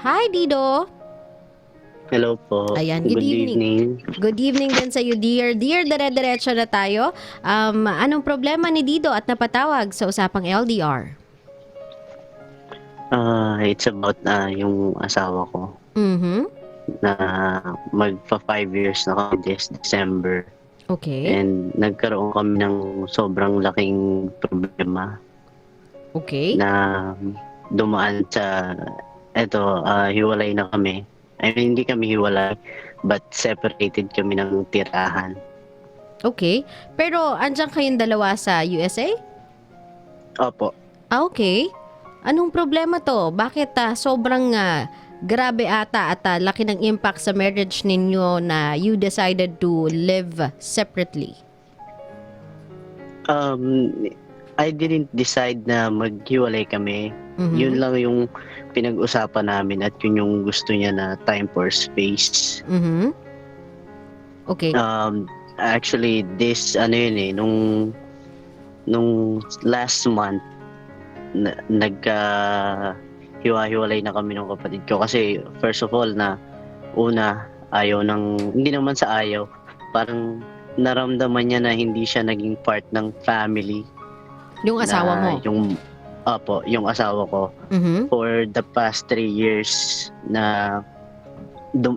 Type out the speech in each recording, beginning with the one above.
Hi, Dido. Hello po. Ayan, good evening. Evening. Good evening din sa iyo, dear. Dear, dire-diretso na tayo. Anong problema ni Dido at napatawag sa usapang LDR? It's about yung asawa ko Mhm. na magpa 5 years na kami this December. Okay. And nagkaroon kami ng sobrang laking problema Okay. na dumaan sa hiwalay na kami. I mean, hindi kami hiwalay, but separated kami ng tirahan. Okay. Pero andyan kayong dalawa sa USA? Opo. Okay. Anong problema to? Bakit sobrang grabe ata at laki ng impact sa marriage ninyo na you decided to live separately? I didn't decide na maghiwalay kami. Mhm. Yun lang yung pinag-usapan namin at yun yung gusto niya na time for space. Mhm. Okay. Actually, nung last month, hiwa-hiwalay na kami ng kapatid ko. Kasi first of all hindi naman sa ayaw, parang naramdaman niya na hindi siya naging part ng family. Yung asawa mo? Yung asawa ko. Mhm. For the past 3 years na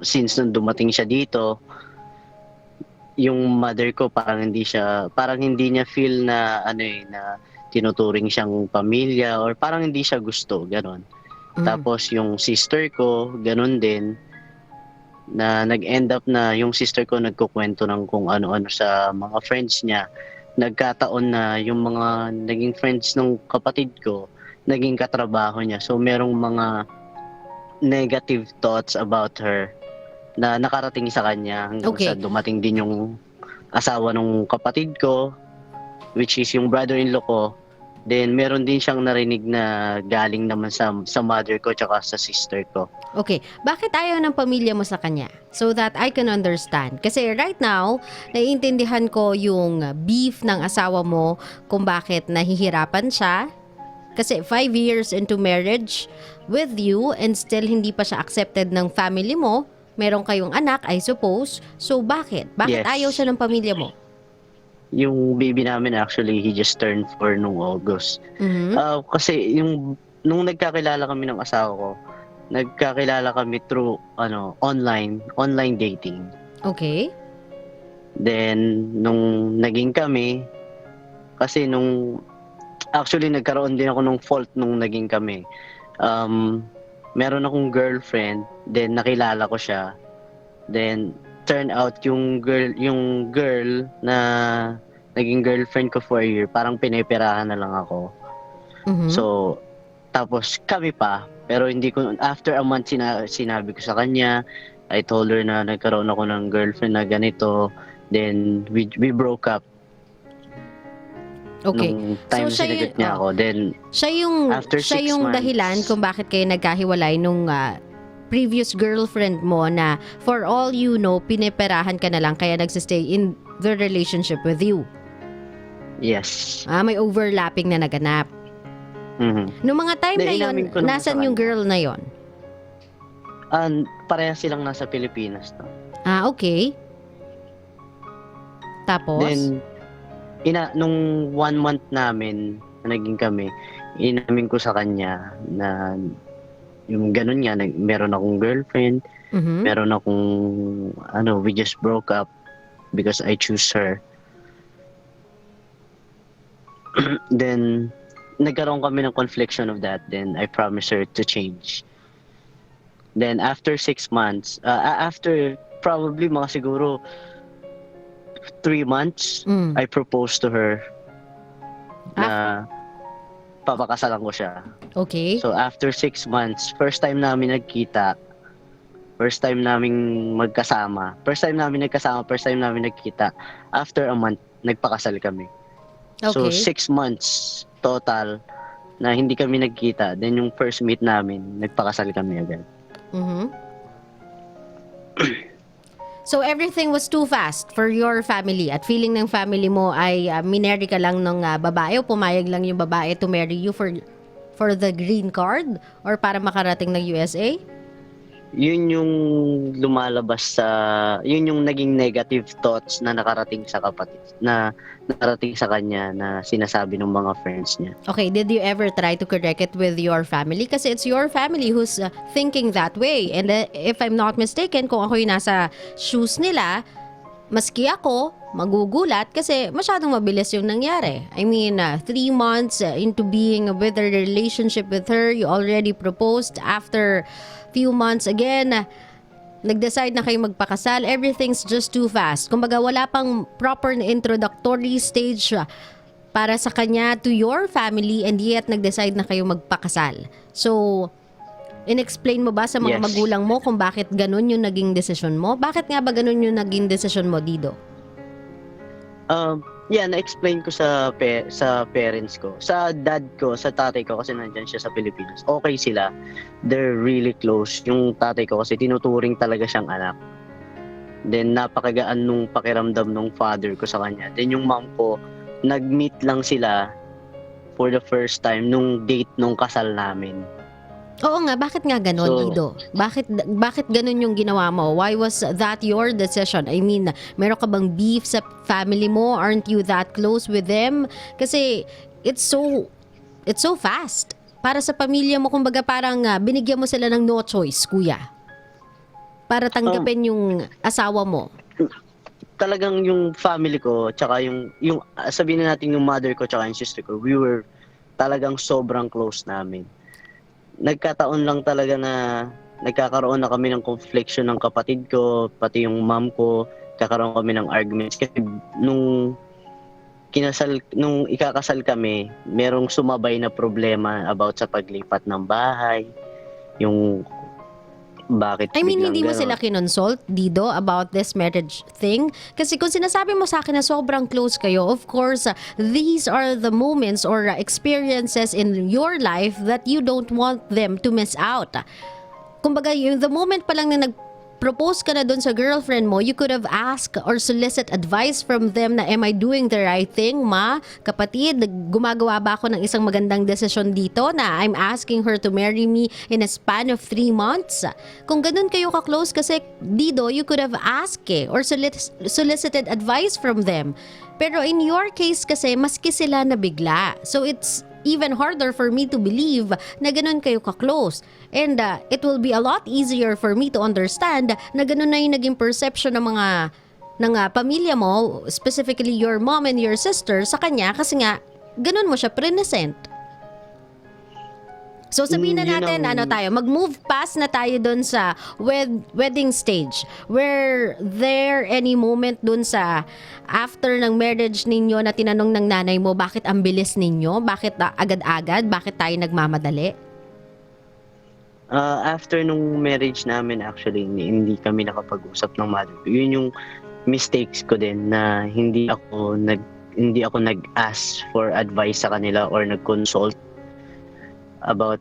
since nung dumating siya dito, yung mother ko parang hindi niya feel na na tinuturing siyang pamilya or parang hindi siya gusto, ganon. Tapos yung sister ko, ganon din, na nag-end up na yung sister ko nagkukwento ng kung ano-ano sa mga friends niya. Nagkataon na yung mga naging friends ng kapatid ko, naging katrabaho niya. So merong mga negative thoughts about her na nakarating sa kanya hanggang Okay. sa dumating din yung asawa ng kapatid ko, which is yung brother-in-law ko. Then meron din siyang narinig na galing naman sa mother ko tsaka sa sister ko. Okay. Bakit ayaw ng pamilya mo sa kanya? So that I can understand. Kasi right now, naiintindihan ko yung beef ng asawa mo kung bakit nahihirapan siya. Kasi 5 years into marriage with you and still hindi pa siya accepted ng family mo. Meron kayong anak, I suppose. So bakit? Bakit Yes. ayaw siya ng pamilya mo? Yung baby namin actually, he just turned 4 nung August. Mhm. Kasi nung nagkakilala kami ng asawa ko, nagkakilala kami through online dating. Okay. Then nung naging kami, kasi actually nagkaroon din ako ng fault nung naging kami. Meron akong girlfriend, then nakilala ko siya. Then turn out yung girl na naging girlfriend ko for a year, parang pinipirahan na lang ako. Mhm. So, tapos kami pa, pero hindi ko, after a month sinabi ko sa kanya, I told her na nagkaroon ako ng girlfriend na ganito, then we broke up. Okay. Nung time So, siya sinagot yun- niya ako, then after siya 6 yung months, dahilan kung bakit kayo nagkahiwalay nung previous girlfriend mo na for all you know, pineperahan ka na lang kaya nagsistay in the relationship with you. yes. May overlapping na naganap. Mhm. Noong mga time na Inamin yon, ko naman nasan sa yung kanya. girl na yon? Parehas silang nasa Pilipinas, no? Okay. Tapos? Then, nung 1 month namin na naging kami, inamin ko sa kanya na yung ganun nga, meron akong girlfriend, Mhm. meron akong, we just broke up because I choose her. Then, nagkaroon kami ng confliction of that. Then, I promised her to change. Then, after 6 months, after probably mga siguro 3 months, I proposed to her na papakasalan ko siya. Okay. So, after 6 months, first time namin nagkita, first time namin nagkasama, first time namin nagkita, after a month, nagpakasal kami. So, Okay. 6 months total na hindi kami nagkita. Then, yung first meet namin, nagpakasal kami agad. Mhm. So everything was too fast for your family at feeling ng family mo ay minarry ka lang ng babae o pumayag lang yung babae to marry you for the green card or para makarating ng USA? yun yung lumalabas sa, yun yung naging negative thoughts na nakarating sa kanya na sinasabi ng mga friends niya. Okay, did you ever try to correct it with your family? Kasi it's your family who's thinking that way. And if I'm not mistaken, kung ako yung nasa shoes nila, maski ako, magugulat kasi masyadong mabilis yung nangyari. I mean, 3 months into being with a relationship with her, you already proposed. After few months again, nag-decide na kayo magpakasal. Everything's just too fast. Kumbaga, wala pang proper na introductory stage para sa kanya to your family, and yet nag-decide na kayo magpakasal. So, in-explain mo ba sa mga Yes. magulang mo kung bakit ganun yung naging desisyon mo? Bakit nga ba ganun yung naging desisyon mo, Dido? Na-explain ko sa parents ko. Sa dad ko, sa tatay ko kasi nandyan siya sa Pilipinas. Okay sila. They're really close. Yung tatay ko kasi tinuturing talaga siyang anak. Then napakagaan nung pakiramdam nung father ko sa kanya. Then yung mom ko, nag-meet lang sila for the first time nung date nung kasal namin. Oo nga, bakit nga ganun, So- Dido? Bakit ganun yung ginawa mo? Why was that your decision? I mean, meron ka bang beef sa family mo? Aren't you that close with them? Kasi it's so fast. Para sa pamilya mo, kumbaga parang binigyan mo sila ng no choice, kuya. Para tanggapin yung asawa mo. Talagang yung family ko, tsaka yung sabihin na natin yung mother ko tsaka yung sister ko, we were talagang sobrang close namin. Nagkataon lang talaga na nagkakaroon na kami ng confliction ng kapatid ko, pati yung mom ko, kakaroon kami ng arguments. Kasi nung ikakasal kami, merong sumabay na problema about sa paglipat ng bahay, yung bakit I mean, biglang hindi mo ganon. sila kinonsult, Dido, about this marriage thing? Kasi kung sinasabi mo sa akin na sobrang close kayo, of course, these are the moments or experiences in your life that you don't want them to miss out. Kumbaga, yung the moment pa lang na nag-propose ka na doon sa girlfriend mo, you could have asked or solicit advice from them na, am I doing the right thing, ma? Kapatid, gumagawa ba ako ng isang magandang desisyon dito na I'm asking her to marry me in a span of 3 months? Kung ganun kayo ka-close kasi, Dido, you could have asked or solicited advice from them. Pero in your case kasi, maski sila nabigla. So it's even harder for me to believe na ganun kayo ka-close. And it will be a lot easier for me to understand na ganun na yung naging perception ng pamilya mo, specifically your mom and your sister sa kanya kasi nga ganun mo siya present. So sabihin na Yun natin, ang- mag-move past na tayo dun sa wedding stage. Were there any moment dun sa after ng marriage ninyo na tinanong ng nanay mo, bakit ang bilis ninyo? Bakit agad-agad? Bakit tayo nagmamadali? After nung marriage namin, actually, hindi kami nakapag-usap ng mother ko. Yun yung mistakes ko din na hindi ako nag-ask for advice sa kanila or nag-consult about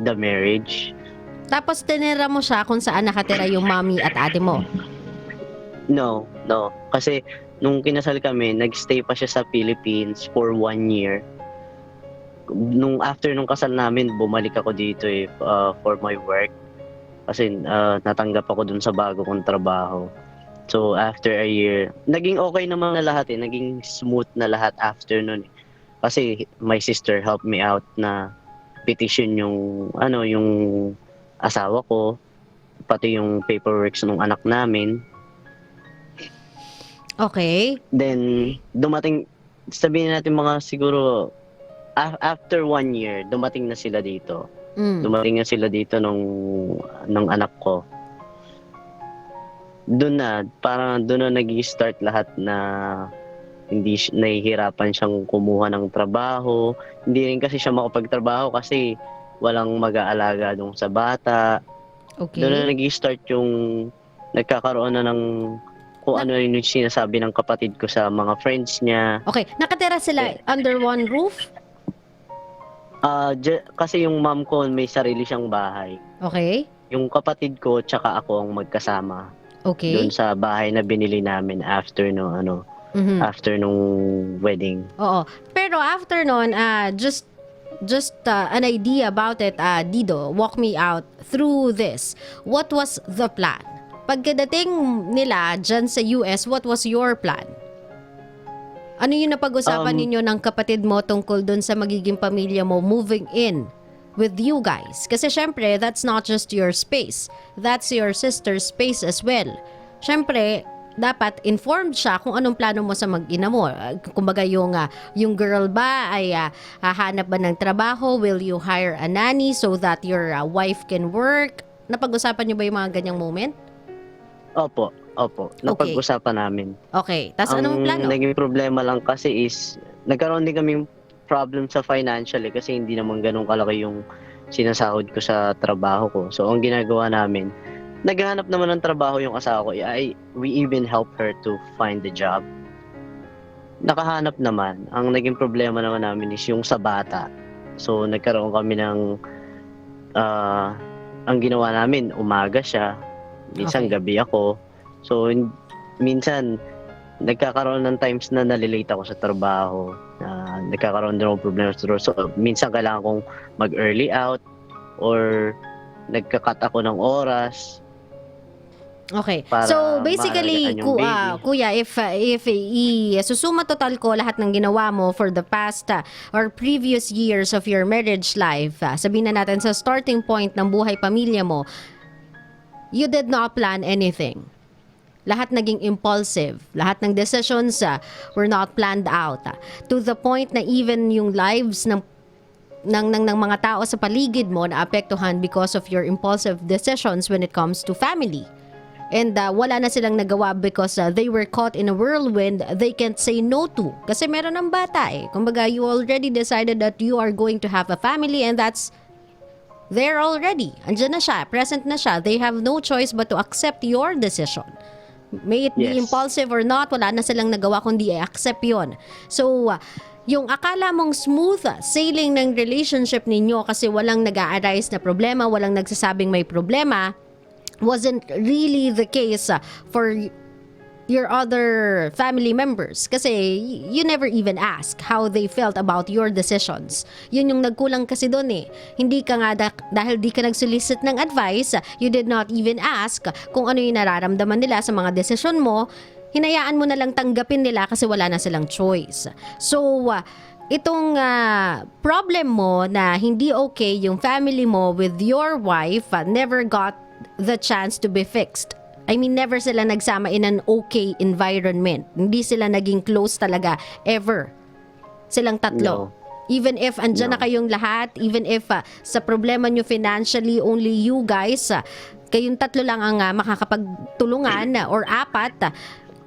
the marriage. Tapos tinira mo siya kung saan nakatira yung mommy at ate mo. No. Kasi nung kinasal kami, nagstay pa siya sa Philippines for 1 year. After nung kasal namin, bumalik ako dito for my work. Kasi natanggap ako dun sa bago kong trabaho. So after a year, naging okay naman na lahat eh. Naging smooth na lahat after nun eh. Kasi my sister helped me out na petition yung asawa ko, pati yung paperwork ng anak namin. Okay. Then dumating, sabihin natin mga siguro after 1 year, dumating na sila dito. Dumating na sila dito nung anak ko. Doon na nag-i-start lahat na hindi nahihirapan siyang kumuha ng trabaho. Hindi rin kasi siya makapagtrabaho kasi walang mag-aalaga dun sa bata. Okay. Doon na nag-start yung nagkakaroon na ng kung ano yung sinasabi ng kapatid ko sa mga friends niya. Okay. Nakatira sila under one roof? Kasi yung mom ko may sarili siyang bahay. Okay. Yung kapatid ko tsaka ako ang magkasama Okay. doon sa bahay na binili namin after Mhm. after nung wedding. Oo. Pero after nun, just an idea about it, Dido, walk me out through this. What was the plan? Pagkadating nila dyan sa US, what was your plan? Ano yung napag-usapan ninyo ng kapatid mo tungkol dun sa magiging pamilya mo moving in with you guys? Kasi syempre, that's not just your space. That's your sister's space as well. Syempre, dapat informed siya kung anong plano mo sa mag-ina mo. Kumbaga yung girl ba ay hahanap ba ng trabaho? Will you hire a nanny so that your wife can work? Napag-usapan niyo ba yung mga ganyang moment? Opo. Napag-usapan namin. Okay. Tapos anong plano? Ang naging problema lang kasi is, nagkaroon din kaming problem sa financial kasi hindi naman ganun kalaki yung sinasahod ko sa trabaho ko. So, ang ginagawa namin, naghahanap naman ng trabaho yung asawa ko. We even help her to find the job. Nakahanap naman. Ang naging problema naman namin is yung sa bata. So, nagkaroon kami ng ang ginawa namin, umaga siya. Minsan gabi ako. So, minsan, nagkakaroon ng times na nalilate ako sa trabaho. Nagkakaroon din ako problema sa trabaho. So, minsan kailangan kong mag-early out or nagka-cut ako ng oras. Okay. Para So, basically, maalagaan yung baby. kuya, if susuma total ko lahat ng ginawa mo for the past or previous years of your marriage life, sabihin na natin sa starting point ng buhay pamilya mo, you did not plan anything. Lahat naging impulsive. Lahat ng decisions were not planned out. To the point na even yung lives ng mga tao sa paligid mo naapektuhan because of your impulsive decisions when it comes to family. And wala na silang nagawa because they were caught in a whirlwind they can't say no to. Kasi meron ng bata eh. Kumbaga, you already decided that you are going to have a family and that's there already. Andiyan na siya. Present na siya. They have no choice but to accept your decision. May it be Yes. impulsive or not, wala na silang nagawa kundi i-accept yon. So, yung akala mong smooth sailing ng relationship ninyo kasi walang nag-a-arise na problema, walang nagsasabing may problema, wasn't really the case for your other family members. Kasi you never even ask how they felt about your decisions. Yun yung nagkulang kasi doon eh. Hindi ka nga, dahil di ka nag-solicit ng advice, you did not even ask kung ano yung nararamdaman nila sa mga desisyon mo. Hinayaan mo na lang tanggapin nila kasi wala na silang choice. So, itong problem mo na hindi okay yung family mo with your wife never got the chance to be fixed. I mean, never sila nagsama in an okay environment. Hindi sila naging close talaga ever. Silang tatlo. No. Even if andyan na kayong lahat, even if sa problema nyo financially, only you guys, kayong tatlo lang ang makakapagtulungan or apat,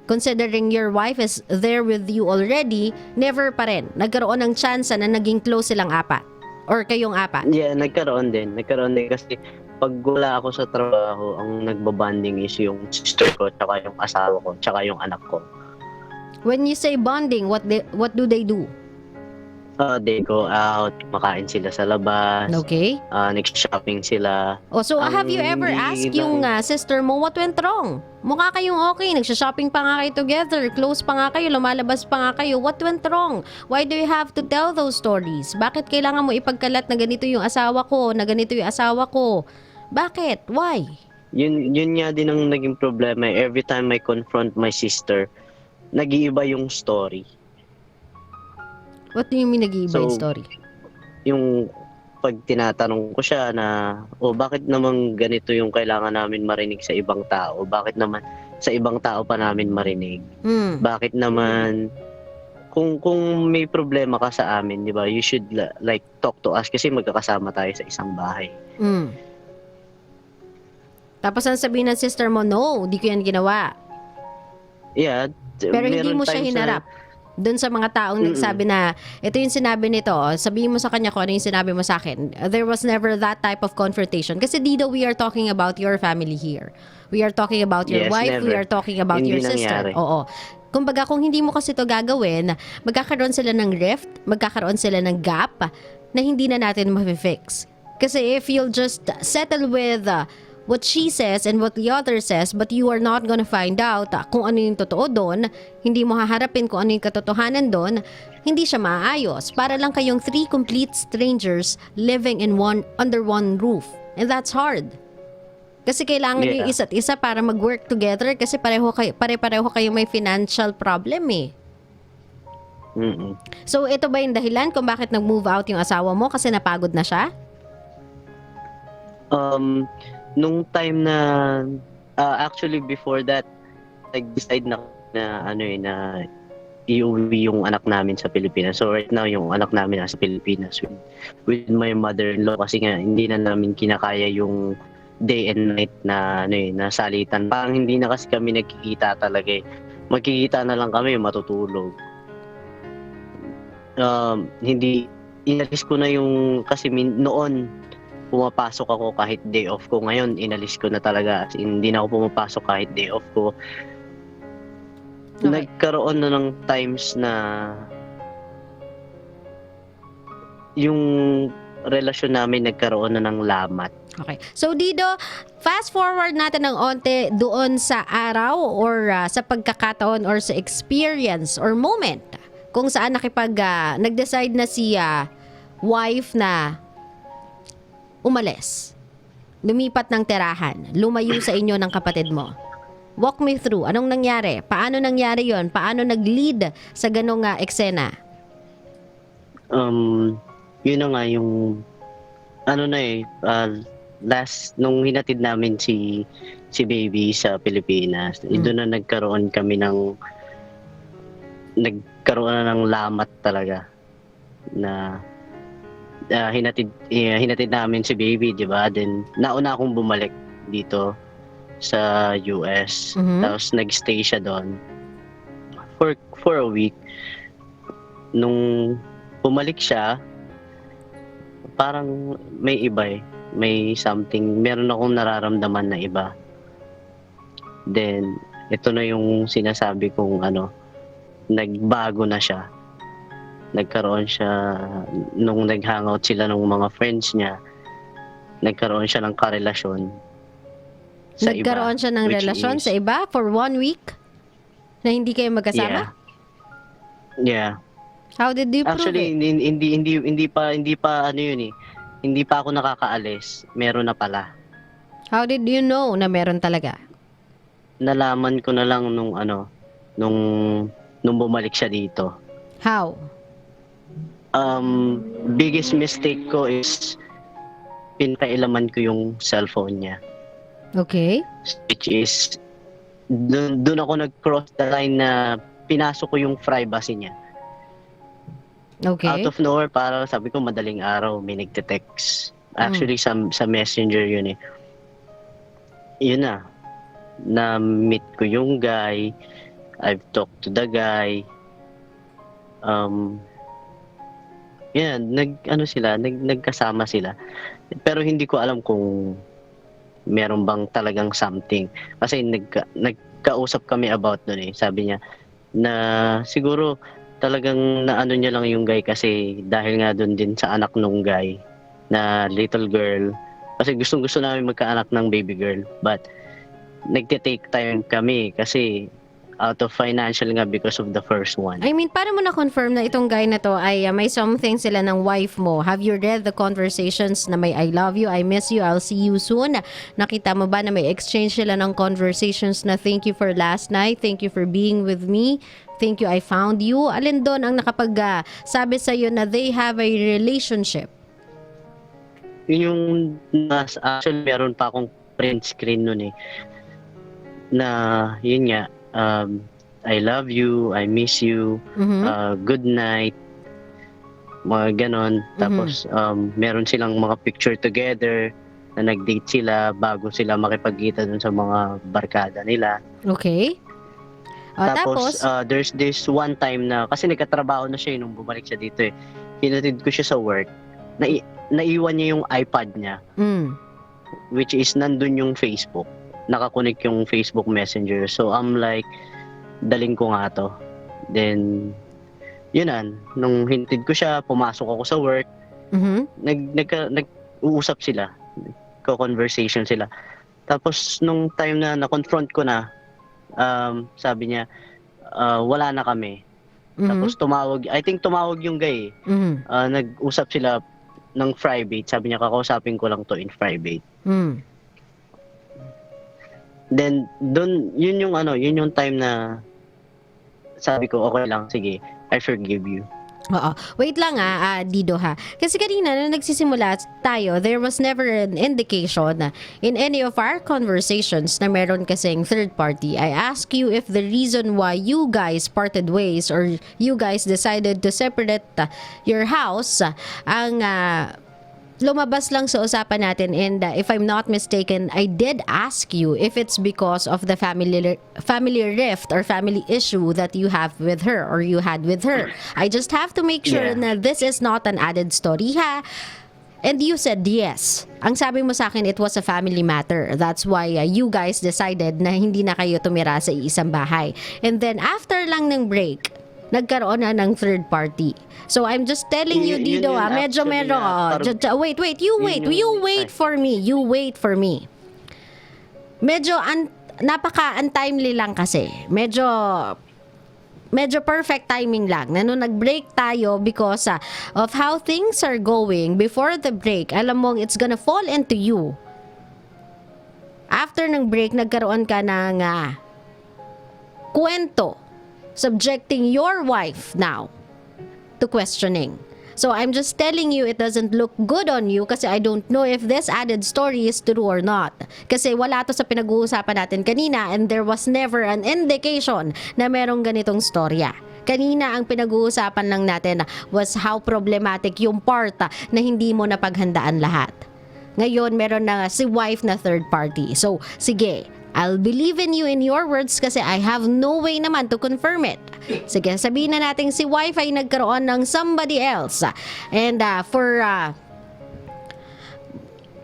considering your wife is there with you already, never pa rin. Nagkaroon ng chance na naging close silang apat. Or kayong apat. Yeah, nagkaroon din kasi pag wala ako sa trabaho, ang nagbabanding is yung sister ko, tsaka yung asawa ko, tsaka yung anak ko. When you say bonding, what do they do? They go out, makain sila sa labas, Okay. nag-shopping sila. Oh, so have you ever Hindi asked lang- yung sister mo what went wrong? Mukha kayong okay, nagsha-shopping pa nga kayo together, close pa nga kayo, lumalabas pa nga kayo. What went wrong? Why do you have to tell those stories? Bakit kailangan mo ipagkalat na ganito yung asawa ko, na ganito yung asawa ko? Bakit? Why? Yun nga din ang naging problema. Every time I confront my sister, nag-iiba yung story. What do you mean nag-iiba yung So, story? Yung pag tinatanong ko siya na, bakit naman ganito yung kailangan namin marinig sa ibang tao? Bakit naman sa ibang tao pa namin marinig? Bakit naman kung may problema ka sa amin, 'di ba? You should like talk to us kasi magkakasama tayo sa isang bahay. Tapos ang sabihin ng sister mo, no, di ko yan ginawa. Yeah. Pero hindi meron mo siya times na- hinarap. Doon sa mga taong nagsabi na, ito yung sinabi nito, sabihin mo sa kanya kung ano yung sinabi mo sa akin. There was never that type of confrontation. Kasi Dido, we are talking about your family here. We are talking about your Yes, wife. never. We are talking about Hindi your sister. nangyari. Oo. Kumbaga, kung hindi mo kasi ito gagawin, magkakaroon sila ng rift, magkakaroon sila ng gap na hindi na natin ma-fix. Kasi if you'll just settle with what she says and what the other says, but you are not gonna find out kung ano yung totoo doon, hindi mo haharapin kung ano yung katotohanan doon, hindi siya maayos. Para lang kayong three complete strangers living in under one roof. And that's hard. Kasi kailangan yung isa't isa para mag-work together kasi pare-pareho kayo may financial problem eh. Mm-mm. So ito ba yung dahilan kung bakit nag-move out yung asawa mo kasi napagod na siya? Nung time na actually before that nag-decide na na iuwi yung anak namin sa Pilipinas. So right now yung anak namin nasa Pilipinas with my mother-in-law kasi nga hindi na namin kinakaya yung day and night na na salitan. Parang hindi na kasi kami nagkikita talaga eh. Magkikita na lang kami matutulog. Hindi inalis ko na yung kasi noon pumapasok ako kahit day off ko. Ngayon inalis ko na talaga. As in, hindi na ako pumapasok kahit day off ko. Okay. Nagkaroon na ng times na yung relasyon namin nagkaroon na ng lamat. Okay. So Dido, fast forward natin ng onte doon sa araw or sa pagkakataon or sa experience or moment kung saan nag-decide na si wife na umalis. Lumipat ng tirahan. Lumayo sa inyo ng kapatid mo. Walk me through. Anong nangyari? Paano nangyari yon? Paano nag-lead sa ganong eksena? Yun na nga yung last nung hinatid namin si baby sa Pilipinas, doon na nagkaroon na ng lamat talaga na hinatid namin si baby, di ba? Then nauna akong bumalik dito sa US. Tapos nagstay siya doon for a week. Nung bumalik siya, parang may iba eh. May something, meron akong nararamdaman na iba. Then, ito na yung sinasabi kong nagbago na siya. Nagkaroon siya, nung nag-hangout sila ng mga friends niya, nagkaroon siya ng karelasyon sa Nagkaroon iba. siya ng relasyon sa iba for 1 week? Na hindi kayo magkasama? Yeah. How did you prove Actually, it? hindi pa yun eh. Hindi pa ako nakakaalis. Meron na pala. How did you know na meron talaga? Nalaman ko na lang nung bumalik siya dito. How? Biggest mistake ko is pinakailaman ko yung cellphone niya. Okay. Which is doon ako nag-cross the line na pinasok ko yung privacy niya. Okay. Out of nowhere, para sabi ko madaling araw may nagte-text. Actually sa Messenger yun eh. Yun na meet ko yung guy. I've talked to the guy. Nagkasama sila. Pero hindi ko alam kung meron bang talagang something. Kasi nagkausap kami about doon eh. Sabi niya na siguro talagang naano niya lang yung guy kasi dahil nga doon din sa anak nung guy na little girl. Kasi gustong-gusto namin magkaanak ng baby girl. But nagte-take time kami kasi out of financial nga because of the first one. I mean, paano mo na-confirm na itong guy na to ay may something sila ng wife mo? Have you read the conversations na may I love you, I miss you, I'll see you soon? Nakita mo ba na may exchange sila ng conversations na thank you for last night, thank you for being with me, thank you, I found you? Alin doon ang sabi sa'yo na they have a relationship? Yun yung actually meron pa akong print screen nun eh. Na yun nga, I love you, I miss you, good night, mga ganon. Tapos meron silang mga picture together na nag-date sila bago sila makipagkita dun sa mga barkada nila. Okay. Tapos there's this one time na kasi nagkatrabaho na siya nung bumalik siya dito eh. Hinatid ko siya sa work. Naiwan niya yung iPad niya, which is nandun yung Facebook. Nakakunik yung Facebook Messenger. So I'm like, daling ko nga to. Then, yun nung hintid ko siya, pumasok ako sa work, nag-uusap sila. Ko-conversation sila. Tapos nung time na na-confront ko na, sabi niya, wala na kami. Tapos tumawag yung guy. Nag-usap sila ng private. Sabi niya, kakausapin ko lang to in private. Then, yun yung time na sabi ko, okay lang, sige, I forgive you. Oo. Wait lang Dido ha. Kasi kanina nung nagsisimula tayo, there was never an indication na in any of our conversations na meron kasing third party. I ask you if the reason why you guys parted ways or you guys decided to separate your house, ang lumabas lang sa usapan natin, and if I'm not mistaken, I did ask you if it's because of the family rift or family issue that you have with her or you had with her. I just have to make sure na this is not an added story ha. And you said yes. Ang sabi mo sa akin, it was a family matter. That's why you guys decided na hindi na kayo tumira sa isang bahay. And then after lang ng break, nagkaroon na ng third party. So I'm just telling you, Dido, medyo meron. Wait, you wait for me. You wait for me. Medyo napaka-untimely lang kasi. Medyo perfect timing lang na nung nag-break tayo because of how things are going before the break. Alam mo, it's gonna fall into you. After ng break, nagkaroon ka ng kwento subjecting your wife now to questioning. So I'm just telling you, it doesn't look good on you kasi I don't know if this added story is true or not. Kasi wala to sa pinag-uusapan natin kanina, and there was never an indication na merong ganitong storya. Kanina ang pinag-uusapan lang natin was how problematic yung part na hindi mo napaghandaan lahat. Ngayon meron na si wife na third party. So sige, I'll believe in you in your words kasi I have no way naman to confirm it. Sige, sabihin na natin si wife ay nagkaroon ng somebody else. And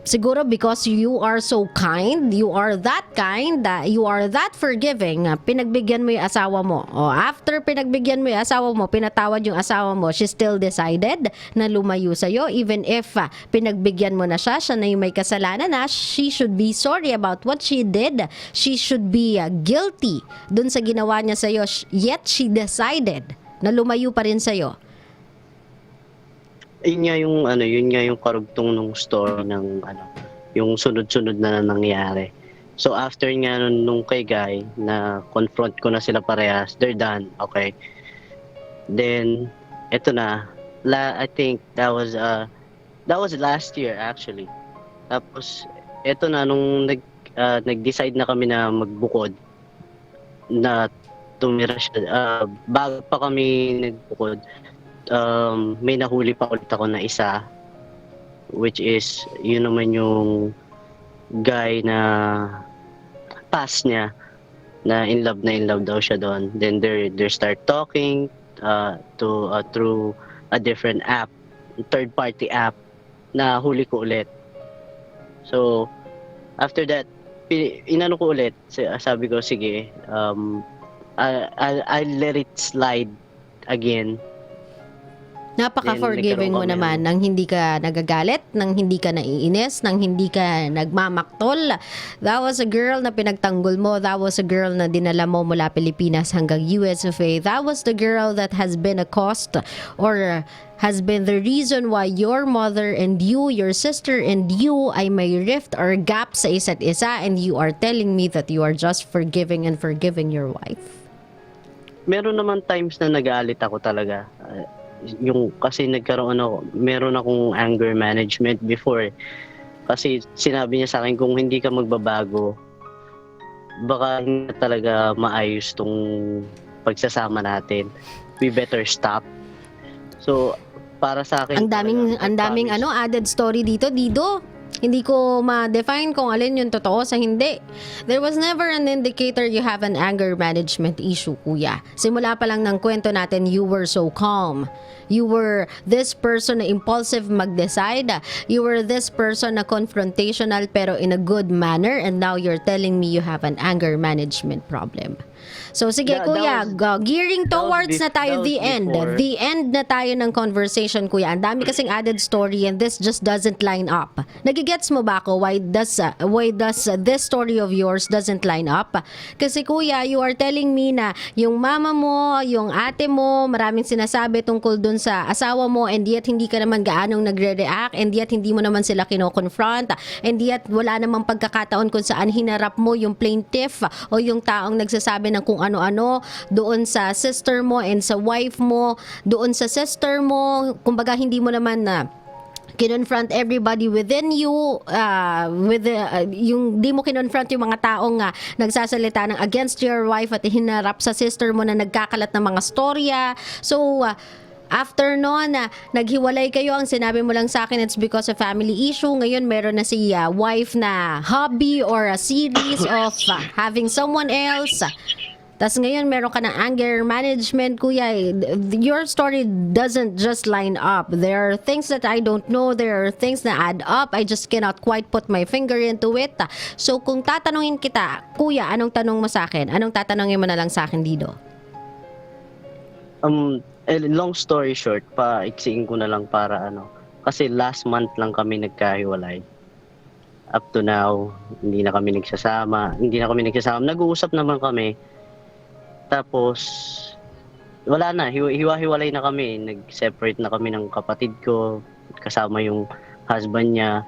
siguro because you are so kind, you are that kind, you are that forgiving, pinagbigyan mo yung asawa mo. O after pinagbigyan mo yung asawa mo, pinatawad yung asawa mo, she still decided na lumayo sa'yo. Even if pinagbigyan mo na siya na yung may kasalanan na, she should be sorry about what she did. She should be guilty dun sa ginawa niya sa'yo. Yet she decided na lumayo pa rin sa'yo. Yun nga yung karugtong nung story ng yung sunod-sunod na nangyari. So after nga nung kay Guy na confront ko na sila parehas, they're done, okay. Then eto na, I think that was last year actually. Tapos eto na nung nag-decide na kami na magbukod, na tumira siya, bago pa kami nagbukod, may nahuli pa ulit ako na isa, which is yun naman yung guy na past niya na in love daw siya doon. Then they start talking through a different app, third party app, na huli ko ulit. So after that, inano ko ulit, sabi ko sige, I'll let it slide again. Napaka-forgiving mo naman nang hindi ka nagagalit, nang hindi ka naiinis, nang hindi ka nagmamaktol. That was a girl na pinagtanggol mo. That was a girl na dinala mo mula Pilipinas hanggang US of A. That was the girl that has been a cost or has been the reason why your mother and you, your sister and you ay may rift or gap sa isa't isa, and you are telling me that you are just forgiving and forgiving your wife. Meron naman times na nagalit ako talaga. Yung kasi meron akong anger management before. Kasi sinabi niya sa akin, kung hindi ka magbabago, baka hindi talaga maayos tong pagsasama natin. We better stop. So, para sa akin, ang daming added story dito, Dido. Hindi ko ma-define kung alin yung totoo sa hindi. There was never an indicator you have an anger management issue, kuya. Simula pa lang ng kwento natin, you were so calm. You were this person na impulsive mag-decide. You were this person na confrontational pero in a good manner, and now you're telling me you have an anger management problem. So sige kuya, gearing towards na tayo the end. The end na tayo ng conversation, kuya. Ang dami kasing added story and this just doesn't line up. Nagigets mo ba ako why does this story of yours doesn't line up? Kasi kuya, you are telling me na yung mama mo, yung ate mo, maraming sinasabi tungkol dun sa asawa mo, and yet hindi ka naman gaanong nagre-react, and yet hindi mo naman sila kino-confront, and yet wala namang pagkakataon kung saan hinarap mo yung plaintiff o yung taong nagsasabi ng kung ano-ano doon sa sister mo and sa wife mo, doon sa sister mo, kumbaga hindi mo naman na kinonfront everybody within you, yung di mo kinonfront yung mga taong nagsasalita ng against your wife at hinarap sa sister mo na nagkakalat ng mga storya. So, after noon, naghiwalay kayo, ang sinabi mo lang sa akin, it's because of family issue. Ngayon, meron na si wife na hobby or a series of having someone else. Tas ngayon, meron ka ng anger management, kuya. Your story doesn't just line up. There are things that I don't know. There are things na add up. I just cannot quite put my finger into it. So, kung tatanungin kita, kuya, anong tanong mo sa akin? Anong tatanungin mo na lang sa akin, Dido? Long story short, paiksiin ko na lang para kasi last month lang kami nagkahiwalay. Up to now, hindi na kami nagsasama. Nag-uusap naman kami. Tapos, wala na. Hiwa-hiwalay na kami. Nag-separate na kami ng kapatid ko. Kasama yung husband niya.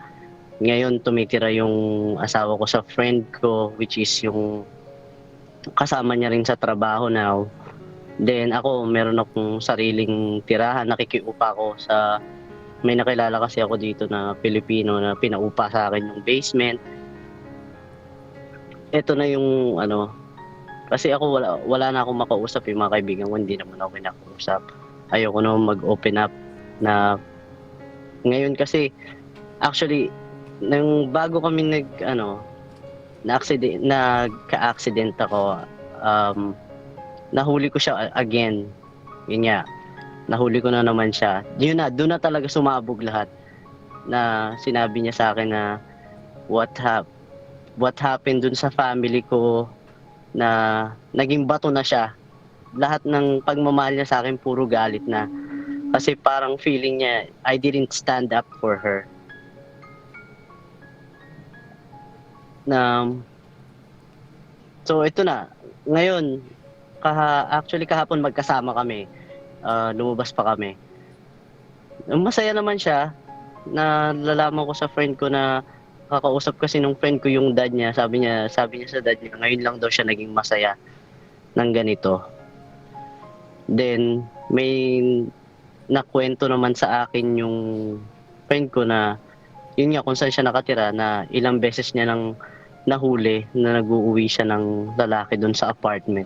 Ngayon, tumitira yung asawa ko sa friend ko, which is yung kasama niya rin sa trabaho now. Then, ako, meron akong sariling tirahan. Nakikiupa ako sa... May nakilala kasi ako dito na Pilipino na pinaupa sa akin yung basement. Ito na yung kasi ako wala na akong makausap, yung mga kaibigan ko hindi naman ako kinakausap. Ayoko naman mag-open up na ngayon kasi actually nang bago kami nagka-accident ako, nahuli ko siya again. Yun nga, nahuli ko na naman siya. Doon na talaga sumabog lahat. Na sinabi niya sa akin na what happened dun sa family ko, na naging bato na siya. Lahat ng pagmamahal niya sa akin puro galit na. Kasi parang feeling niya, I didn't stand up for her. So ito na. Ngayon, actually kahapon magkasama kami. Lumabas pa kami. Masaya naman siya. Na lalaman ko sa friend ko na kakausap kasi nung friend ko yung dad niya, sabi niya sa dad niya, ngayon lang daw siya naging masaya ng ganito. Then, may nakwento naman sa akin yung friend ko na, yun nga kung saan siya nakatira, na ilang beses niya nang nahuli na nag-uuwi siya ng lalaki doon sa apartment.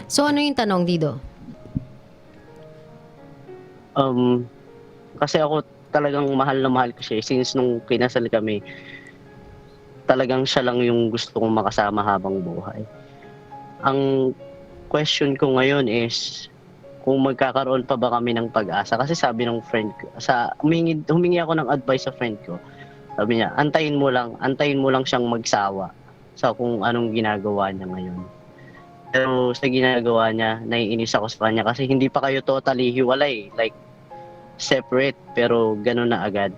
So, ano yung tanong, Dido? Kasi ako talagang mahal na mahal ko siya. Since nung kinasal kami, talagang siya lang yung gusto kong makasama habang buhay. Ang question ko ngayon is, kung magkakaroon pa ba kami ng pag-asa. Kasi sabi ng friend ko, humingi ako ng advice sa friend ko. Sabi niya, antayin mo lang siyang magsawa sa kung anong ginagawa niya ngayon. Pero sa ginagawa niya, naiinis ako sa kanya kasi hindi pa kayo totally hiwalay. Like, separate, pero gano'n na agad.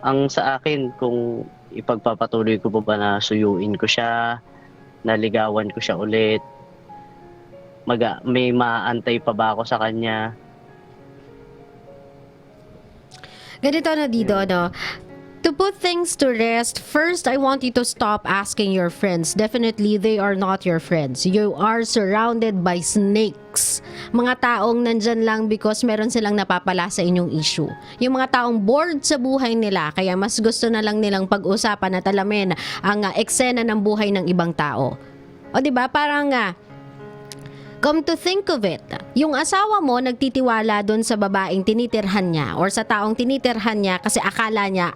Ang sa akin, kung ipagpapatuloy ko pa ba na suyuin ko siya, naligawan ko siya ulit, may maantay pa ba ako sa kanya? Ganito na, Dido, To put things to rest, first, I want you to stop asking your friends. Definitely, they are not your friends. You are surrounded by snakes. Mga taong nandyan lang because meron silang napapala sa inyong issue. Yung mga taong bored sa buhay nila, kaya mas gusto na lang nilang pag-usapan at alamin ang eksena ng buhay ng ibang tao. O diba, parang come to think of it, yung asawa mo nagtitiwala doon sa babaeng tinitirhan niya or sa taong tinitirhan niya kasi akala niya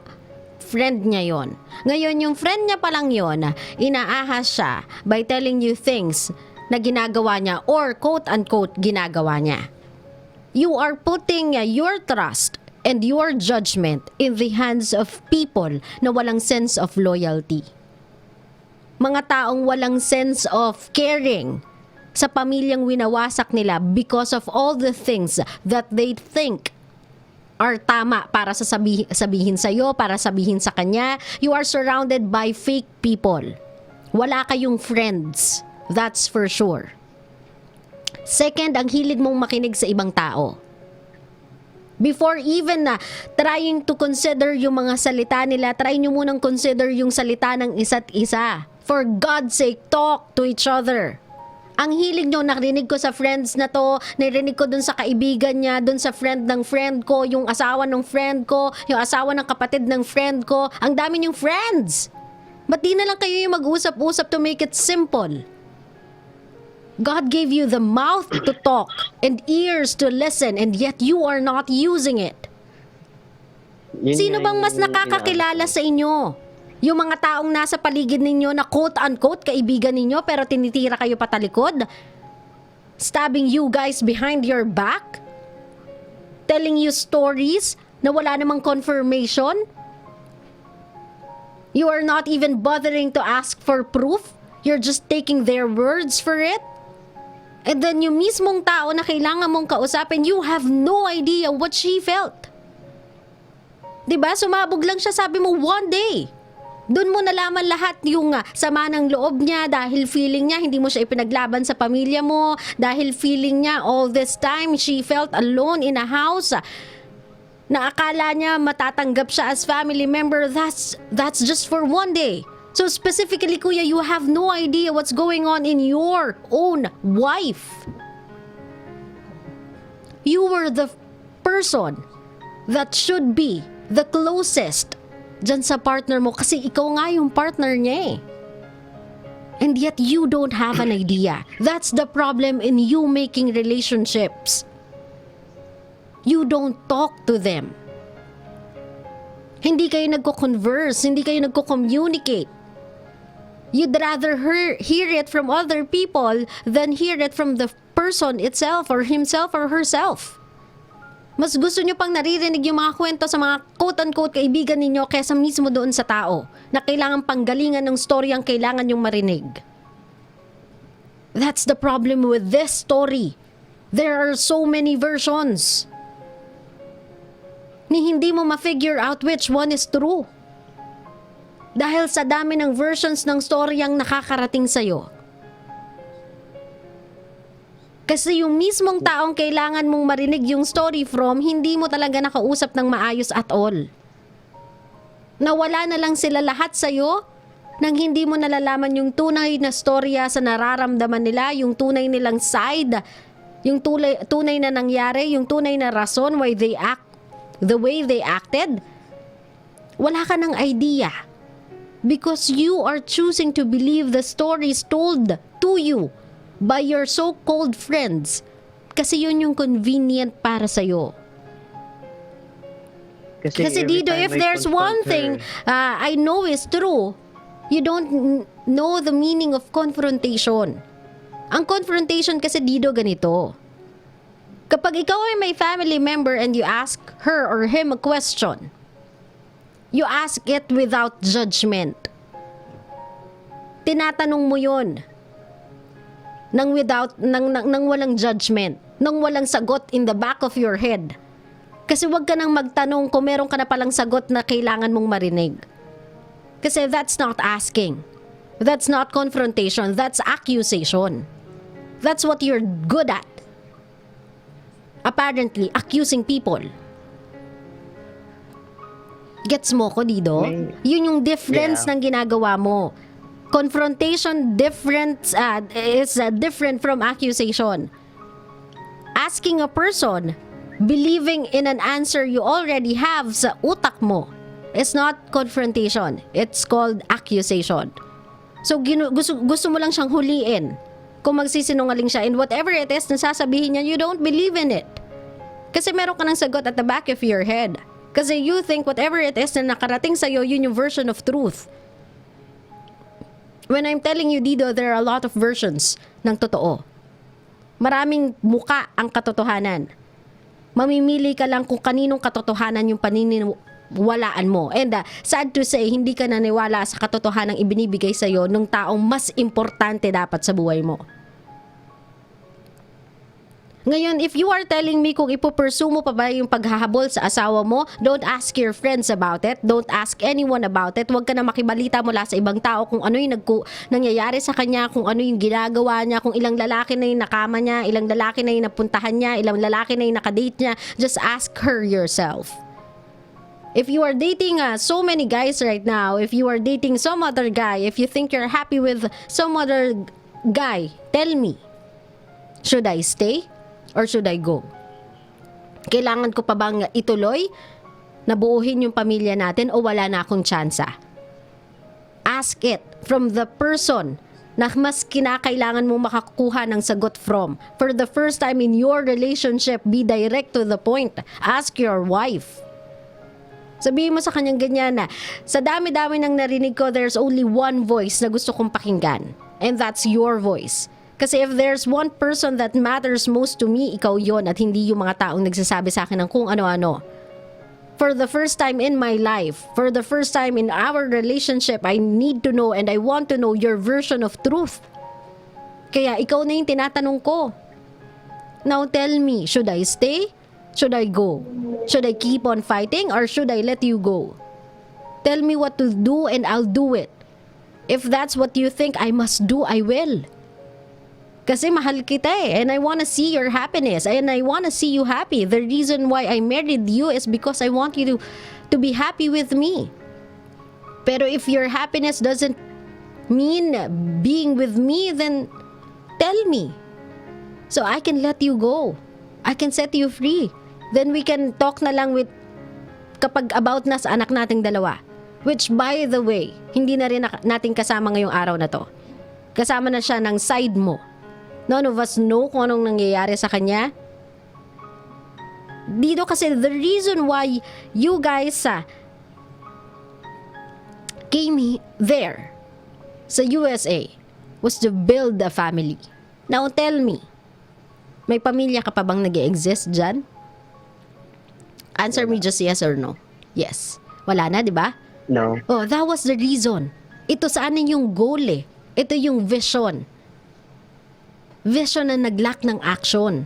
friend niya yon. Ngayon, yung friend niya pa lang yon, inaahas siya by telling you things na ginagawa niya or quote-unquote ginagawa niya. You are putting your trust and your judgment in the hands of people na walang sense of loyalty. Mga taong walang sense of caring sa pamilyang winawasak nila because of all the things that they think are tama para sabihin sa'yo, para sabihin sa kanya. You are surrounded by fake people. Wala kayong friends. That's for sure. Second, ang hilig mong makinig sa ibang tao. Before even trying to consider yung mga salita nila, try nyo munang consider yung salita ng isa't isa. For God's sake, talk to each other. Ang hilig nyo, narinig ko sa friends na to, narinig ko dun sa kaibigan niya, dun sa friend ng friend ko, yung asawa ng friend ko, yung asawa ng kapatid ng friend ko. Ang dami nyong friends. Ba't di na lang kayo yung mag-usap-usap to make it simple? God gave you the mouth to talk and ears to listen, and yet you are not using it. Sino bang mas nakakakilala sa inyo? Yung mga taong nasa paligid ninyo na quote-unquote kaibigan ninyo pero tinitira kayo patalikod? Stabbing you guys behind your back? Telling you stories na wala namang confirmation? You are not even bothering to ask for proof? You're just taking their words for it? And then yung mismong tao na kailangan mong kausapin, you have no idea what she felt. Diba? Sumabog lang siya, sabi mo, one day. Doon mo nalaman lahat yung sama ng loob niya dahil feeling niya hindi mo siya ipinaglaban sa pamilya mo, dahil feeling niya all this time she felt alone in a house na akala niya matatanggap siya as family member. That's just for one day. So specifically, kuya, you have no idea what's going on in your own wife. You were the person that should be the closest dyan sa partner mo kasi ikaw nga yung partner niya eh. And yet you don't have an idea. That's the problem in you making relationships. You don't talk to them. Hindi kayo nagko-converse, hindi kayo nagko-communicate. You'd rather hear it from other people than hear it from the person itself or himself or herself. Mas gusto nyo pang naririnig yung mga kwento sa mga quote-unquote kaibigan ninyo kaysa mismo doon sa tao na kailangan panggalingan ng story ang kailangan nyong marinig. That's the problem with this story. There are so many versions. Ni hindi mo ma-figure out which one is true. Dahil sa dami ng versions ng storyang nakakarating sa'yo. Kasi yung mismong taong kailangan mong marinig yung story from, hindi mo talaga nakausap ng maayos at all. Nawala na lang sila lahat sa'yo nang hindi mo nalalaman yung tunay na storya sa nararamdaman nila, yung tunay nilang side, yung tunay na nangyari, yung tunay na rason why they act the way they acted. Wala ka ng idea. Because you are choosing to believe the stories told to you by your so-called friends. Kasi yun yung convenient para sa'yo. Kasi Dido, if there's one thing I know is true, you don't know the meaning of confrontation. Ang confrontation kasi, Dido, ganito. Kapag ikaw ay may family member and you ask her or him a question, you ask it without judgment. Tinatanong mo yun nang walang judgment, nang walang sagot in the back of your head. Kasi wag ka nang magtanong kung meron ka na palang sagot na kailangan mong marinig. Kasi that's not asking. That's not confrontation. That's accusation. That's what you're good at. Apparently, accusing people. Gets mo ko, Dido? Yun yung difference ng ginagawa mo. Confrontation is different from accusation. Asking a person, believing in an answer you already have sa utak mo, is not confrontation. It's called accusation. So, gusto mo lang siyang huliin kung magsisinungaling siya. And whatever it is na sasabihin niya, you don't believe in it. Kasi meron ka ng sagot at the back of your head. Kasi you think whatever it is na nakarating sa'yo, yun yung version of truth. When I'm telling you, Dido, there are a lot of versions ng totoo. Maraming muka ang katotohanan. Mamimili ka lang kung kaninong katotohanan yung paniniwalaan mo. And sad to say, hindi ka naniwala sa katotohanan ibinibigay sa'yo ng taong mas importante dapat sa buhay mo. Ngayon, if you are telling me kung ipupursue mo pa ba yung paghahabol sa asawa mo, don't ask your friends about it. Don't ask anyone about it. Huwag ka na makibalita mula sa ibang tao kung ano yung nangyayari sa kanya, kung ano yung ginagawa niya, kung ilang lalaki na yung nakama niya, ilang lalaki na yung napuntahan niya, ilang lalaki na yung nakadate niya. Just ask her yourself. If you are dating so many guys right now, if you are dating some other guy, if you think you're happy with some other guy, tell me, should I stay? Or should I go? Kailangan ko pa bang ituloy na buuhin yung pamilya natin o wala na akong tsansa? Ask it from the person na mas kinakailangan mo makakuha ng sagot from. For the first time in your relationship, be direct to the point. Ask your wife. Sabihin mo sa kanyang ganyan na, sa dami-dami ng narinig ko, there's only one voice na gusto kong pakinggan. And that's your voice. Kasi if there's one person that matters most to me, ikaw yon at hindi yung mga taong nagsasabi sa akin ng kung ano-ano. For the first time in my life, for the first time in our relationship, I need to know and I want to know your version of truth. Kaya ikaw na yung tinatanong ko. Now tell me, should I stay? Should I go? Should I keep on fighting or should I let you go? Tell me what to do and I'll do it. If that's what you think I must do, I will. Kasi mahal kita and I wanna see your happiness and I wanna see you happy. The reason why I married you is because I want you to be happy with me. Pero if your happiness doesn't mean being with me, then tell me. So I can let you go. I can set you free. Then we can talk na lang with kapag about na sa anak nating dalawa. Which by the way, hindi na rin natin kasama ngayong araw na to. Kasama na siya ng side mo. None of us know kung anong nangyayari sa kanya. Dito kasi the reason why you guys came there sa USA was to build a family. Now tell me, may pamilya ka pa bang nag-exist dyan? Answer me just yes or no. Yes. Wala na, di ba? No. Oh, that was the reason. Ito sa anin yung goal eh. Ito yung vision. Vision na nag-lack ng action.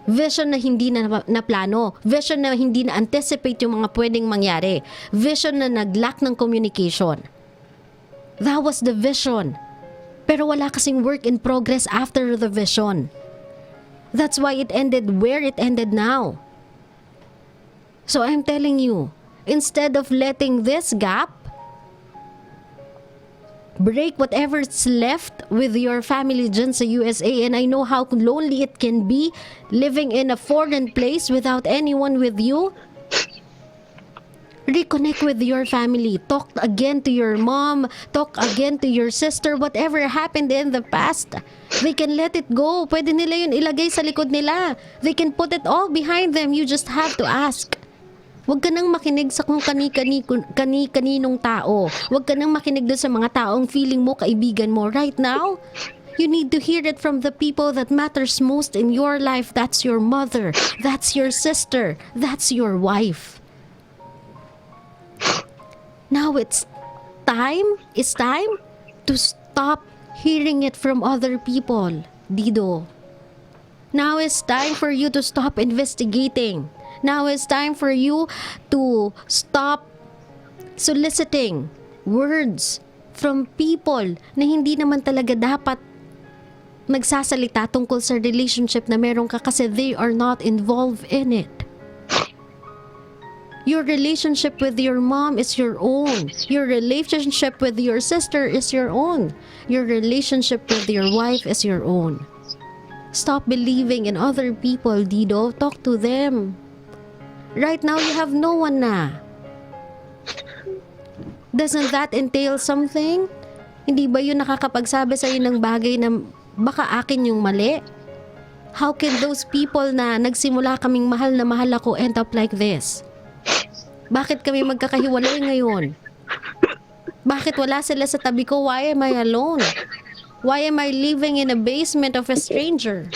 Vision na hindi na plano. Vision na hindi na anticipate yung mga pwedeng mangyari. Vision na nag-lack ng communication. That was the vision. Pero wala kasing work in progress after the vision. That's why it ended where it ended now. So I'm telling you, instead of letting this gap break whatever's left with your family dyan sa USA, and I know how lonely it can be living in a foreign place without anyone with you. Reconnect with your family. Talk again to your mom. Talk again to your sister. Whatever happened in the past, they can let it go. Pwede nila yun ilagay sa likod nila. They can put it all behind them. You just have to ask. Huwag ka nang makinig sa kung kani-kaninong tao. Huwag ka nang makinig doon sa mga taong feeling mo kaibigan mo. Right now, you need to hear it from the people that matters most in your life. That's your mother. That's your sister. That's your wife. Now it's time to stop hearing it from other people, Dido. Now it's time for you to stop investigating. Now it's time for you to stop soliciting words from people na hindi naman talaga dapat magsasalita tungkol sa relationship na meron ka kasi they are not involved in it. Your relationship with your mom is your own. Your relationship with your sister is your own. Your relationship with your wife is your own. Stop believing in other people, Dido. Talk to them. Right now, you have no one na. Doesn't that entail something? Hindi ba yun nakakapagsabi sa'yo ng bagay na baka akin yung mali? How can those people na nagsimula kaming mahal na mahal ako end up like this? Bakit kami magkakahiwalay ngayon? Bakit wala sila sa tabi ko? Why am I alone? Why am I living in a basement of a stranger?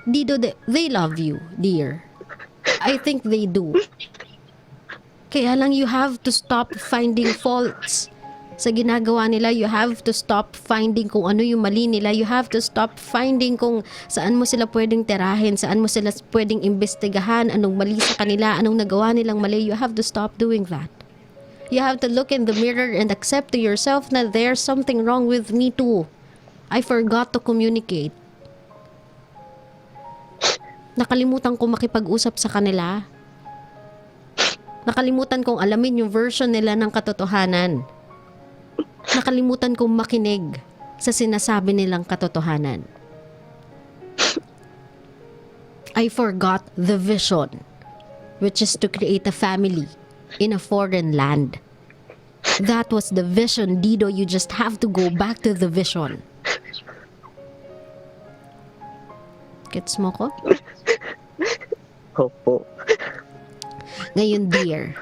Dido, they love you, dear. I think they do. Kaya lang you have to stop finding faults sa ginagawa nila. You have to stop finding kung ano yung mali nila. You have to stop finding kung saan mo sila pwedeng tirahin, saan mo sila pwedeng imbestigahan, anong mali sa kanila, anong nagawa nilang mali. You have to stop doing that. You have to look in the mirror and accept to yourself na there's something wrong with me too. I forgot to communicate. Nakalimutan ko makipag-usap sa kanila. Nakalimutan kong alamin yung version nila ng katotohanan. Nakalimutan kong makinig sa sinasabi nilang katotohanan. I forgot the vision, which is to create a family in a foreign land. That was the vision, Dido. You just have to go back to the vision. Gets mo ko? Opo. Ngayon, dear,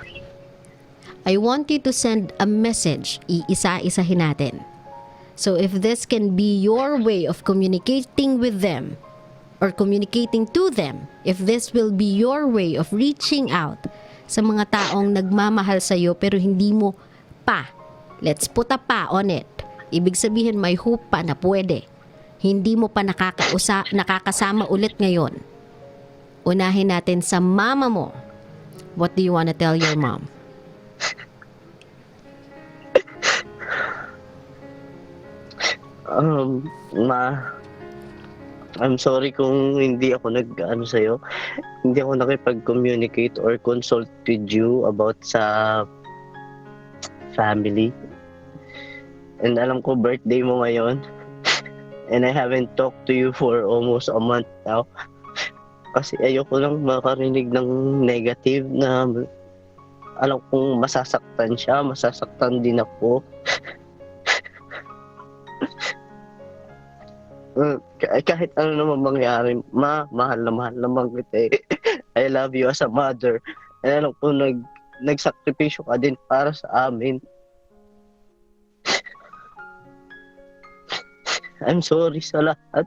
I want you to send a message. Iisa-isahin natin. So if this can be your way of communicating with them or communicating to them, if this will be your way of reaching out sa mga taong nagmamahal sa'yo pero hindi mo pa, let's put a pa on it. Ibig sabihin may hope pa na pwede. Hindi mo pa nakakasama ulit ngayon. Unahin natin sa mama mo. What do you want to tell your mom? I'm sorry kung hindi ako nag-ano sa'yo. Hindi ako nakipag-communicate or consult with you about sa family. And alam ko birthday mo ngayon. And I haven't talked to you for almost a month now. Kasi ayoko lang makarinig ng negative na alam kong masasaktan siya, masasaktan din ako. Kahit ano naman mangyari, mahal naman kita eh. I love you as a mother. And alam ko nagsakripisyo ka din para sa amin. I'm sorry sa lahat.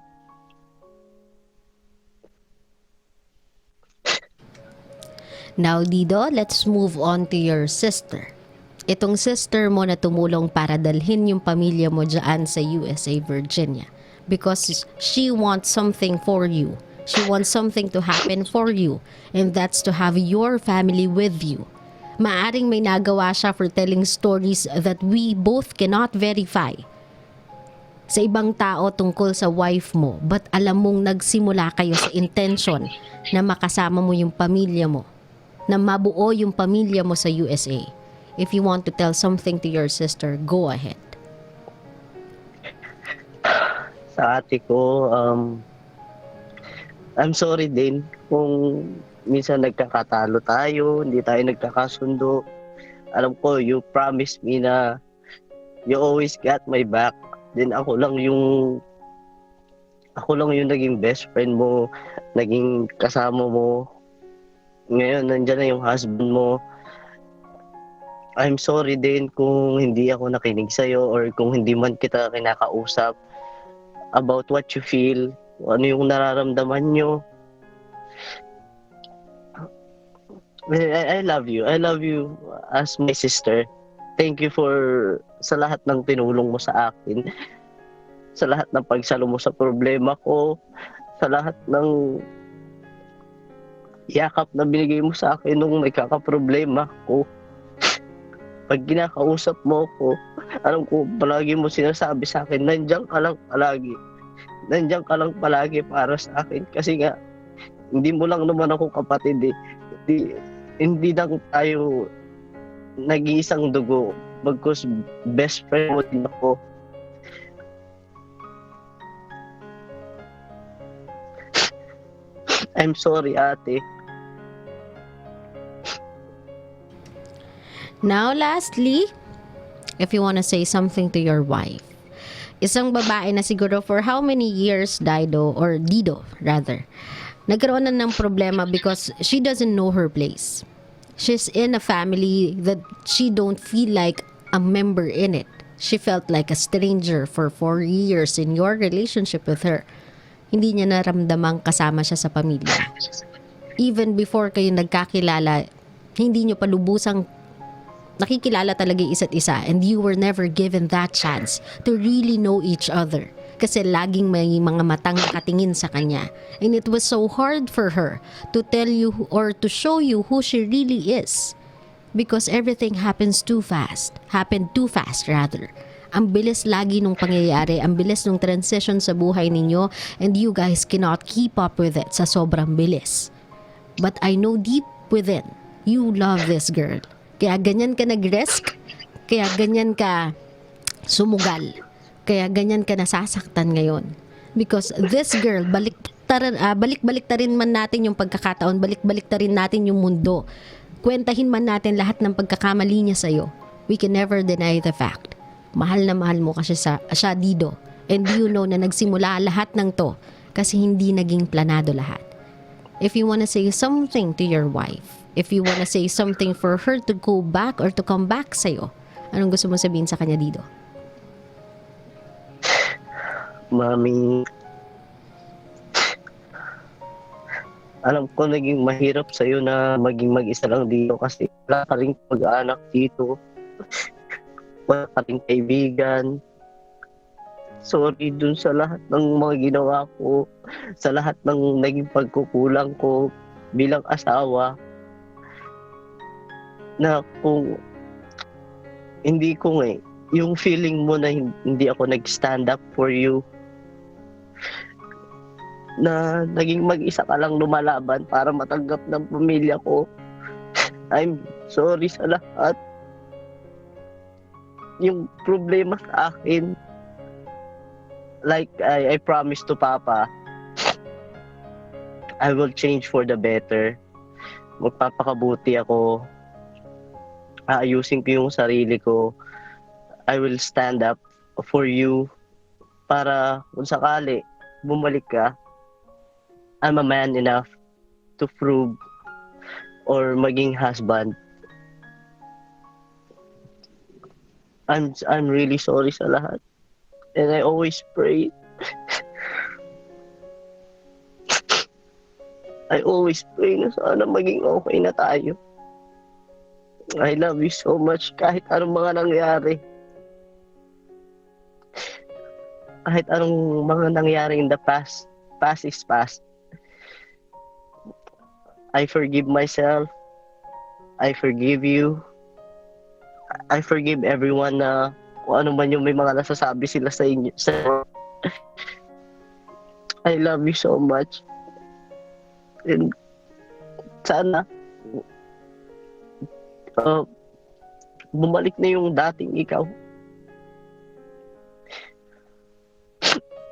Now, Dido, let's move on to your sister. Itong sister mo na tumulong para dalhin yung pamilya mo dyan sa USA, Virginia. Because she wants something for you. She wants something to happen for you. And that's to have your family with you. Maaring may nagawa siya for telling stories that we both cannot verify sa ibang tao tungkol sa wife mo. But alam mong nagsimula kayo sa intention na makasama mo yung pamilya mo, na mabuo yung pamilya mo sa USA. If you want to tell something to your sister, go ahead. Sa ate ko, I'm sorry din kung minsan nagkakatalo tayo, hindi tayo nagkakasundo. Alam ko, you promised me na you always got my back. Then ako lang yung naging best friend mo, naging kasama mo. Ngayon, nandyan na yung husband mo. I'm sorry din kung hindi ako nakinig sa'yo or kung hindi man kita kinakausap about what you feel, ano yung nararamdaman nyo. I love you. I love you as my sister. Thank you sa lahat ng tinulong mo sa akin. Sa lahat ng pagsalo mo sa problema ko. Sa lahat ng yakap na binigay mo sa akin nung nagkakaproblema ko. Pag kinakausap mo ko, alam ko palagi mo sinasabi sa akin, nandiyan ka lang palagi. Nandiyan ka lang palagi para sa akin. Kasi nga, hindi mo lang naman ako kapatid eh. Hindi lang tayo nag-iisang dugo. Bagkus best friend mo din ako. I'm sorry, ate. Now, lastly, if you want to say something to your wife. Isang babae na siguro for how many years, Dido, rather, nagkaroon na ng problema because she doesn't know her place. She's in a family that she don't feel like a member in it. She felt like a stranger for 4 years in your relationship with her. Hindi niya naramdamang kasama siya sa pamilya. Even before kayo nagkakilala, hindi niyo pa lubusang nakikilala talaga yung isa't isa and you were never given that chance to really know each other. Kasi laging may mga matang nakatingin sa kanya. And it was so hard for her to tell you or to show you who she really is. Because everything happens too fast. Happened too fast rather. Ang bilis lagi nung pangyayari, ang bilis nung transition sa buhay ninyo, and you guys cannot keep up with it sa sobrang bilis. But I know deep within, you love this girl. Kaya ganyan ka nag-risk, kaya ganyan ka sumugal, kaya ganyan ka nasasaktan ngayon. Because this girl, balik-balik ta rin man natin yung pagkakataon, balik-balik ta rin natin yung mundo. Kwentahin man natin lahat ng pagkakamali niya sa'yo. We can never deny the fact. Mahal na mahal mo kasi siya, Dido. And you know na nagsimula lahat ng to kasi hindi naging planado lahat. If you wanna say something to your wife, if you wanna say something for her to go back or to come back sa'yo, anong gusto mo sabihin sa kanya, Dido? Mami, alam ko naging mahirap sa'yo na maging mag-isa lang dito kasi wala ka rin mag-anak dito. Wala ka rin kaibigan. Sorry dun sa lahat ng mga ginawa ko, sa lahat ng naging pagkukulang ko bilang asawa. Na kung hindi ko yung feeling mo na hindi ako nag-stand up for you, na naging mag-isa ka lang lumalaban para matanggap ng pamilya ko. I'm sorry sa lahat. Yung problema sa akin, like I promised to Papa, I will change for the better. Magpapakabuti ako. Aayusin ko yung sarili ko. I will stand up for you para kung sakali bumalik ka, I'm a man enough to prove or maging husband. I'm really sorry sa lahat. And I always pray. I always pray na sana maging okay na tayo. I love you so much kahit anong mga nangyari. Kahit anong mga nangyari in the past. Past is past. I forgive myself. I forgive you. I forgive everyone na kung ano man yung may mga nasasabi sila sa inyo. I love you so much. And sana bumalik na yung dating ikaw.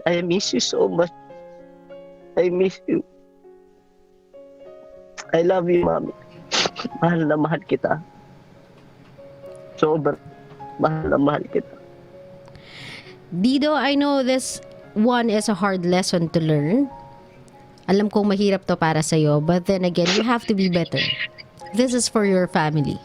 I miss you so much. I miss you. I love you, Mami. Mahal na mahal kita. Sobrang mahal na mahal kita. Dido, I know this one is a hard lesson to learn. Alam kong mahirap to para sa'yo, but then again, you have to be better. This is for your family.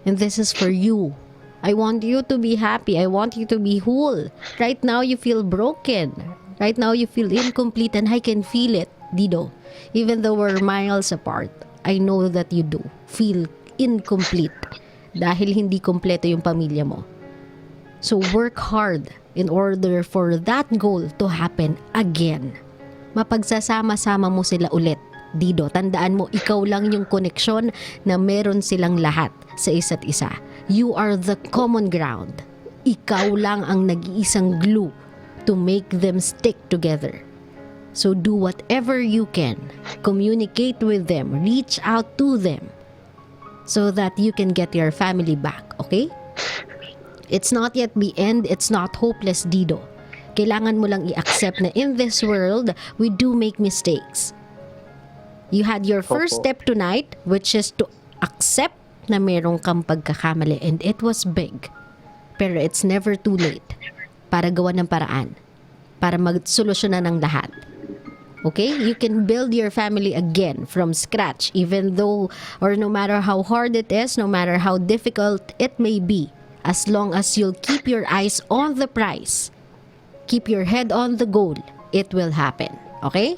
And this is for you. I want you to be happy. I want you to be whole. Right now, you feel broken. Right now, you feel incomplete, and I can feel it, Dido. Even though we're miles apart, I know that you do feel incomplete dahil hindi kompleto yung pamilya mo. So work hard in order for that goal to happen again. Mapagsasama-sama mo sila ulit, Dido. Tandaan mo, ikaw lang yung koneksyon na meron silang lahat sa isa't isa. You are the common ground. Ikaw lang ang nag-iisang glue to make them stick together. So do whatever you can. Communicate with them. Reach out to them so that you can get your family back, okay? It's not yet the end. It's not hopeless, Dido. Kailangan mo lang i-accept na in this world, we do make mistakes. You had your first step tonight, which is to accept na merong kang pagkakamali, and it was big. Pero it's never too late para gawa ng paraan, para magsolusyonan ng lahat. Okay? You can build your family again from scratch, even though, or no matter how hard it is, no matter how difficult it may be, as long as you'll keep your eyes on the prize, keep your head on the goal, it will happen. Okay?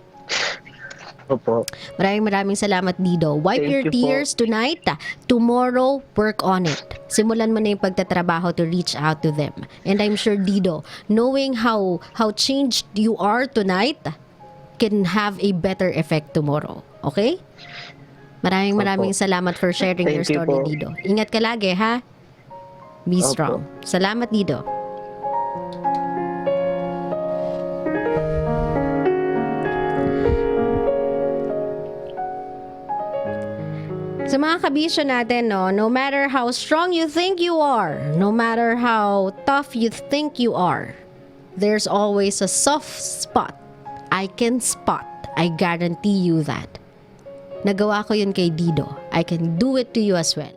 Opo. Maraming salamat, Dido. Wipe Thank your you po. tears tonight. Tomorrow, work on it. Simulan mo na yung pagtatrabaho to reach out to them. And I'm sure, Dido, knowing how changed you are tonight can have a better effect tomorrow. Okay? Maraming Opo. salamat for sharing your Thank you story, po. Dido. Ingat ka lagi, ha? Be Opo. strong. Salamat, Dido. Sa mga kabisyo natin, no matter how strong you think you are, no matter how tough you think you are, there's always a soft spot I can spot. I guarantee you that. Nagawa ko yun kay Dido. I can do it to you as well.